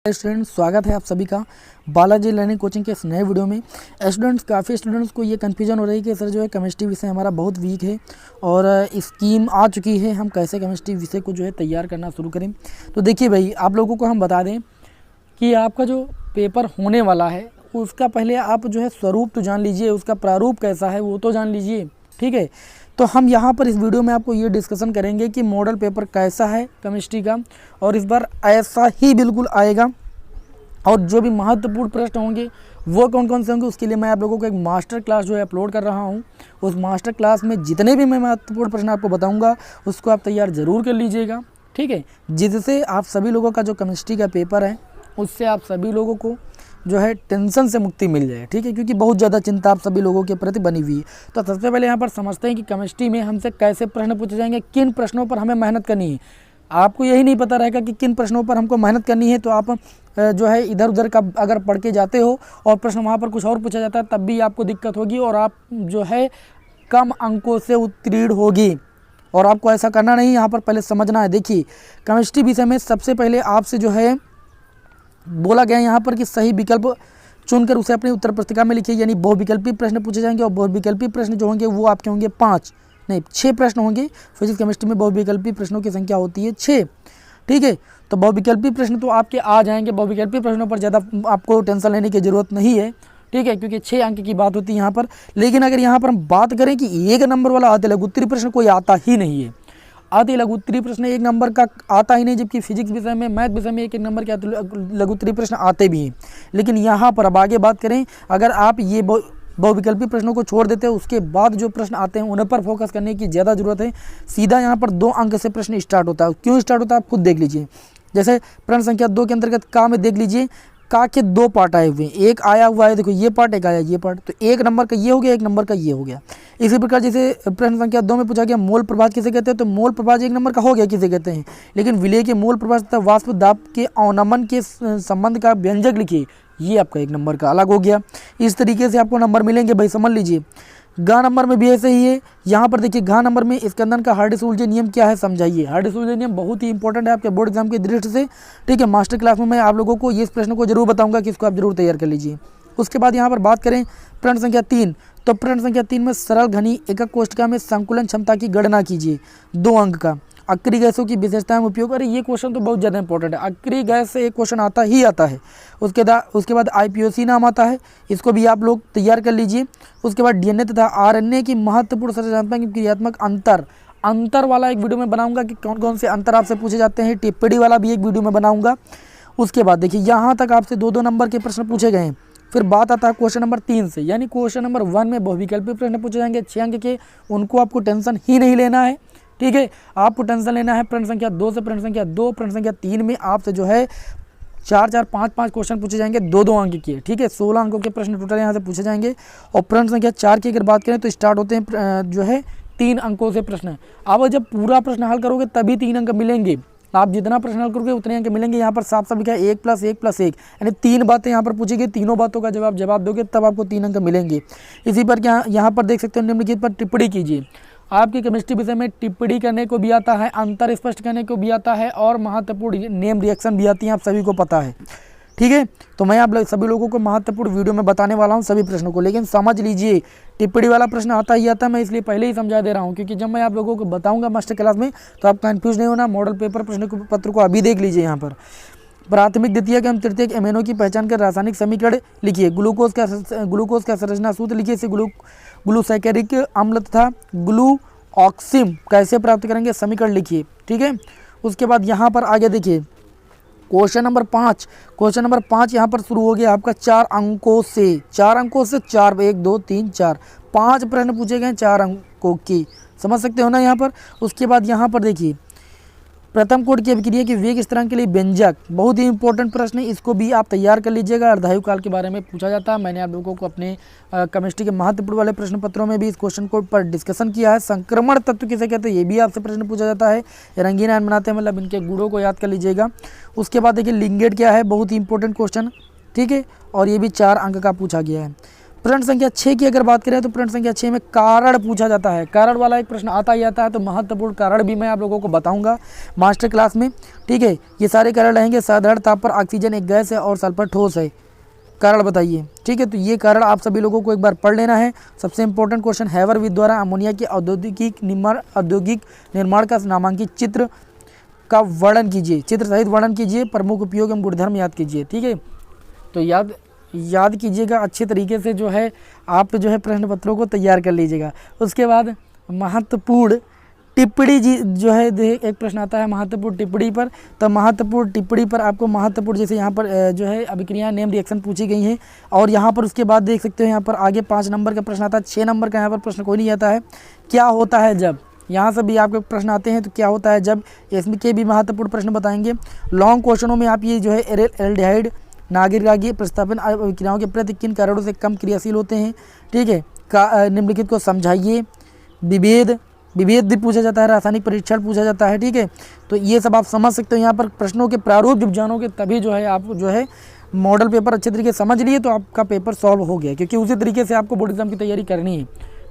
Students, स्वागत है आप सभी का बालाजी लर्निंग कोचिंग के इस नए वीडियो में। स्टूडेंट्स, काफ़ी स्टूडेंट्स को ये कन्फ्यूजन हो रही है कि सर जो है केमिस्ट्री विषय हमारा बहुत वीक है और स्कीम आ चुकी है, हम कैसे केमिस्ट्री विषय को जो है तैयार करना शुरू करें। तो देखिए भाई, आप लोगों को हम बता दें कि आपका जो पेपर होने वाला है उसका पहले आप जो है स्वरूप तो जान लीजिए, उसका प्रारूप कैसा है वो तो जान लीजिए, ठीक है। तो हम यहाँ पर इस वीडियो में आपको ये डिस्कशन करेंगे कि मॉडल पेपर कैसा है केमिस्ट्री का, और इस बार ऐसा ही बिल्कुल आएगा। और जो भी महत्वपूर्ण प्रश्न होंगे वो कौन कौन से होंगे, उसके लिए मैं आप लोगों को एक मास्टर क्लास जो है अपलोड कर रहा हूँ। उस मास्टर क्लास में जितने भी मैं महत्वपूर्ण प्रश्न आपको बताऊँगा उसको आप तैयार ज़रूर कर लीजिएगा, ठीक है। जिससे आप सभी लोगों का जो केमिस्ट्री का पेपर है उससे आप सभी लोगों को जो है टेंशन से मुक्ति मिल जाए, ठीक है, क्योंकि बहुत ज़्यादा चिंता आप सभी लोगों के प्रति बनी हुई है। तो सबसे पहले यहाँ पर समझते हैं कि केमिस्ट्री में हमसे कैसे प्रश्न पूछे जाएंगे, किन प्रश्नों पर हमें मेहनत करनी है। आपको यही नहीं पता रहेगा कि किन प्रश्नों पर हमको मेहनत करनी है, तो आप जो है इधर उधर का अगर पढ़ के जाते हो और प्रश्न वहाँ पर कुछ और पूछा जाता है तब भी आपको दिक्कत होगी और आप जो है कम अंकों से उत्तीर्ण होगी। और आपको ऐसा करना नहीं, यहाँ पर पहले समझना है। देखिए, केमिस्ट्री विषय में सबसे पहले आपसे जो है बोला गया यहाँ पर कि सही विकल्प चुनकर उसे अपनी उत्तर पुस्तिका में लिखिए, यानी बहुविकल्पी प्रश्न पूछे जाएंगे। और बहुविकल्पी प्रश्न जो होंगे वो आपके होंगे 6 प्रश्न होंगे। फिजिक्स केमिस्ट्री में बहुविकल्पी प्रश्नों की संख्या होती है 6, ठीक है। तो बहुविकल्पी प्रश्न तो आपके आ जाएंगे, बहुविकल्पी प्रश्नों पर ज़्यादा आपको टेंशन लेने की ज़रूरत नहीं है, ठीक है, क्योंकि 6 अंक की बात होती है यहाँ पर। लेकिन अगर यहाँ पर हम बात करें कि 1 नंबर वाला अति लघु उत्तरीय प्रश्न कोई आता ही नहीं है। अति लघु उत्तरीय प्रश्न 1 नंबर का आता ही नहीं, जबकि फिजिक्स विषय में, मैथ विषय में 1 नंबर के लघु उत्तरीय प्रश्न आते भी हैं। लेकिन यहाँ पर अब आगे बात करें, अगर आप ये बहुविकल्पी प्रश्नों को छोड़ देते हैं, उसके बाद जो प्रश्न आते हैं उन पर फोकस करने की ज़्यादा जरूरत है। सीधा यहाँ पर 2 अंक से प्रश्न स्टार्ट होता है। क्यों स्टार्ट होता है आप खुद देख लीजिए। जैसे प्रश्न संख्या 2 के अंतर्गत का में देख लीजिए, का के 2 पार्ट आए हुए हैं, एक आया हुआ है, देखो ये पार्ट, एक आया ये पार्ट। तो 1 नंबर का ये हो गया, 1 नंबर का ये हो गया। इसी प्रकार जैसे प्रश्न संख्या 2 में पूछा गया मोल प्रभाज किसे कहते हैं, तो मोल प्रभाज 1 नंबर का हो गया किसे कहते हैं। लेकिन विलेय के मोल प्रभाज तथा वाष्प दाब के अवनमन के संबंध का व्यंजक लिखिए, ये आपका 1 नंबर का अलग हो गया। इस तरीके से आपको नंबर मिलेंगे भाई, समझ लीजिए। गा नंबर में भी ऐसे ही है। यहाँ पर देखिए गा नंबर में स्कंदन का हार्डी-सुलज़े नियम क्या है समझाइए। हार्डी-सुलज़े नियम बहुत ही इंपॉर्टेंट है आपके बोर्ड एग्जाम की दृष्टि से, ठीक है। मास्टर क्लास में मैं आप लोगों को ये इस प्रश्न को जरूर बताऊंगा कि इसको आप जरूर तैयार कर लीजिए। उसके बाद यहाँ पर बात करें प्रश्न संख्या 3, तो प्रश्न संख्या 3 में सरल घनी एकक कोष्ठिका में संकुलन क्षमता की गणना कीजिए, 2 अंक का। अक्रिय गैसों की विशेषताएं उपयोग, अरे ये क्वेश्चन तो बहुत ज़्यादा इंपॉर्टेंट है। अक्रिय गैस से एक क्वेश्चन आता ही आता है। उसके बाद IPOC नाम आता है, इसको भी आप लोग तैयार कर लीजिए। उसके बाद DNA तथा RNA की महत्वपूर्ण संरचनात्मक क्रियात्मक अंतर वाला एक वीडियो में बनाऊंगा कि कौन कौन से अंतर आपसे पूछे जाते हैं। टिप्पणी वाला भी एक वीडियो में बनाऊंगा। उसके बाद देखिए यहाँ तक आपसे 2-2 नंबर के प्रश्न पूछे गए हैं। फिर बात आता है क्वेश्चन नंबर 3 से, यानी क्वेश्चन नंबर 1 में बहुविकल्पी प्रश्न पूछे जाएंगे 6 अंक के, उनको आपको टेंशन ही नहीं लेना है, ठीक है। आपको टेंशन लेना है प्रश्न संख्या 2 से प्रश्न संख्या 2, प्रश्न संख्या 3 में आपसे जो है 4-4, 5-5 क्वेश्चन पूछे जाएंगे 2-2 अंक के, ठीक है। 16 अंकों के प्रश्न टोटल यहाँ से पूछे जाएंगे। और प्रश्न संख्या 4 की अगर बात करें तो स्टार्ट होते हैं जो है 3 अंकों से प्रश्न। अब जब पूरा प्रश्न हल करोगे तभी 3 अंक मिलेंगे। आप जितना प्रश्न हल करोगे उतने अंक मिलेंगे। यहाँ पर साफ साफ लिखा है 1 + 1 + 1, यानी 3 बातें यहाँ पर पूछेगी, तीनों बातों का जवाब दोगे तब आपको 3 अंक मिलेंगे। इसी पर क्या यहाँ पर देख सकते हो, निम्नलिखित पर टिप्पणी कीजिए। आपकी केमिस्ट्री विषय में टिप्पणी करने को भी आता है, अंतर स्पष्ट करने को भी आता है और महत्वपूर्ण नेम रिएक्शन भी आती है, आप सभी को पता है, ठीक है। तो मैं आप सभी लोगों को महत्वपूर्ण वीडियो में बताने वाला हूं सभी प्रश्नों को। लेकिन समझ लीजिए, टिप्पणी वाला प्रश्न आता ही आता है, मैं इसलिए पहले ही समझा दे रहा हूं, क्योंकि जब मैं आप लोगों को बताऊंगा मास्टर क्लास में तो आप कंफ्यूज नहीं होना। मॉडल पेपर प्रश्न पत्र को अभी देख लीजिए। यहाँ पर प्राथमिक, द्वितीयक एवं तृतीयक एमिनो की पहचान कर रासायनिक समीकरण लिखिए। ग्लूकोज का संरचना सूत्र लिखिए। इसे ग्लूसैकेरिक अम्ल तथा ग्लूऑक्सिम कैसे प्राप्त करेंगे, समीकरण लिखिए, ठीक है। उसके बाद यहाँ पर आगे देखिए क्वेश्चन नंबर 5 यहाँ पर शुरू हो गया आपका 4 अंकों से 4 1 2 3 4 5 प्रश्न पूछे गए 4 अंकों की, समझ सकते हो ना यहाँ पर। उसके बाद यहाँ पर देखिए प्रथम कोटि की अभिक्रिया की वेग स्थिरांक के लिए व्यंजक, बहुत ही इंपॉर्टेंट प्रश्न है, इसको भी आप तैयार कर लीजिएगा। अर्धायु काल के बारे में पूछा जाता है। मैंने आप लोगों को अपने केमिस्ट्री के महत्वपूर्ण वाले प्रश्न पत्रों में भी इस क्वेश्चन को पर डिस्कशन किया है। संक्रमण तत्व किसे कहते हैं, ये भी आपसे प्रश्न पूछा जाता है। रंगीन आयन बनाते हैं, मतलब इनके गुणों को याद कर लीजिएगा। उसके बाद देखिए लिंगेट क्या है, बहुत ही इंपॉर्टेंट क्वेश्चन, ठीक है, और ये भी 4 अंक का पूछा गया है। प्रश्न संख्या 6 की अगर बात करें तो प्रश्न संख्या 6 में कारण पूछा जाता है। कारण वाला एक प्रश्न आता ही आता है, तो महत्वपूर्ण कारण भी मैं आप लोगों को बताऊंगा मास्टर क्लास में, ठीक है। ये सारे कारण रहेंगे। साधारण ताप पर ऑक्सीजन एक गैस है और सल्फर ठोस है, कारण बताइए, ठीक है। तो ये कारण आप सभी लोगों को एक बार पढ़ लेना है। सबसे इंपॉर्टेंट क्वेश्चन, हैवरविद द्वारा अमोनिया के औद्योगिक निर्माण का नामांकित चित्र का वर्णन कीजिए, चित्र सहित वर्णन कीजिए, प्रमुख उपयोग एवं गुणधर्म याद कीजिए, ठीक है। तो याद कीजिएगा अच्छे तरीके से, जो है आप जो है प्रश्न पत्रों को तैयार कर लीजिएगा। उसके बाद महत्वपूर्ण टिप्पणी जी जो है, एक प्रश्न आता है महत्वपूर्ण टिप्पणी पर। तो महत्वपूर्ण टिप्पणी पर आपको महत्वपूर्ण, जैसे यहाँ पर जो है अभिक्रिया नेम रिएक्शन पूछी गई हैं, और यहाँ पर उसके बाद देख सकते हो यहाँ पर आगे 5 नंबर का प्रश्न आता है। 6 नंबर का यहाँ पर प्रश्न कोई नहीं आता है। क्या होता है जब, यहाँ से भी आपके प्रश्न आते हैं, तो क्या होता है जब, इसमें के भी महत्वपूर्ण प्रश्न बताएंगे। लॉन्ग क्वेश्चनों में आप ये जो है एल्डिहाइड नागरिक प्रतिस्थापन अभिक्रियाओं के प्रति किन कारणों से कम क्रियाशील होते हैं, ठीक है। निम्नलिखित को समझाइए। विभेद भी पूछा जाता है, रासायनिक परीक्षण पूछा जाता है, ठीक है। तो ये सब आप समझ सकते हो। यहाँ पर प्रश्नों के प्रारूप जब जानोगे तभी जो है आप जो है मॉडल पेपर अच्छे तरीके से समझ लिए, तो आपका पेपर सॉल्व हो गया, क्योंकि उसी तरीके से आपको बोर्ड एग्जाम की तैयारी करनी है,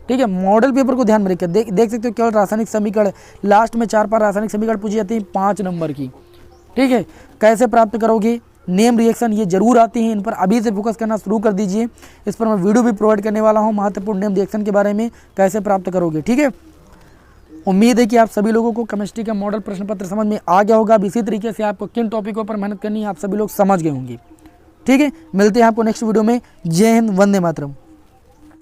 ठीक है। मॉडल पेपर को ध्यान में रखकर देख सकते हो, केवल रासायनिक समीकरण लास्ट में 4-5 रासायनिक समीकरण पूछी जाती है 5 नंबर की, ठीक है। कैसे प्राप्त करोगे, नेम रिएक्शन ये जरूर आती हैं, इन पर अभी से फोकस करना शुरू कर दीजिए। इस पर मैं वीडियो भी प्रोवाइड करने वाला हूँ महत्वपूर्ण नेम रिएक्शन के बारे में, कैसे प्राप्त करोगे, ठीक है। उम्मीद है कि आप सभी लोगों को केमिस्ट्री का मॉडल प्रश्न पत्र समझ में आ गया होगा। अब इसी तरीके से आपको किन टॉपिकों पर मेहनत करनी है आप सभी लोग समझ गए होंगे, ठीक है। मिलते हैं आपको नेक्स्ट वीडियो में। जय हिंद, वंदे मातरम।